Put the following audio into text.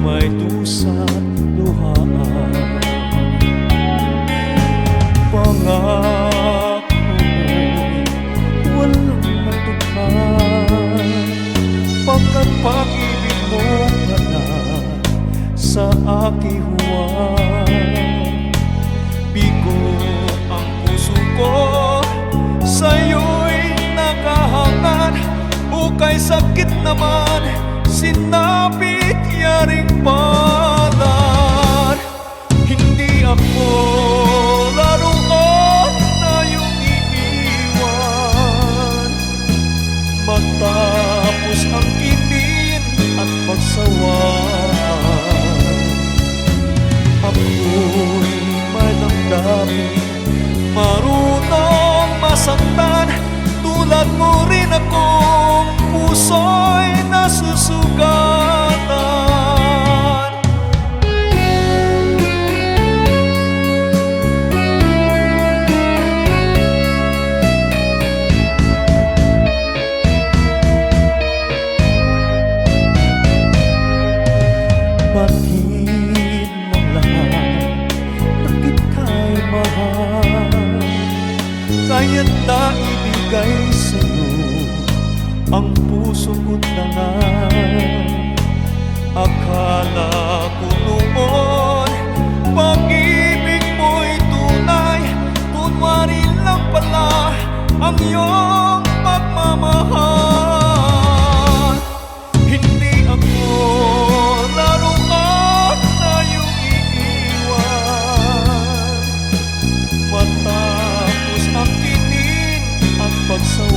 may dusa't luhaan. Pangako mo'y walang matupad, pagkat pag-ibig mo pala sa aking huwag. Bigo ang puso ko, sa'yo'y nakahangad, ukay sakit naman, sinapit yaring palad. Hindi ako laruan na iyong iiwan, matapos ang kinin at pagsawaan. Ako'y may damdamin, marunong masaktan, tulad mo rin akong puso'y nasusugatan. Batid ng lahat na kita'y mahal, kaya't naibigay sa'yo ang puso ko't dangal. Akala ko noon pag-ibig mo'y tunay, kunwari lang pala ang iyong pagmamahal. Hindi ako laruan na iyong iiwan, matapos ang kinin at pagsawa.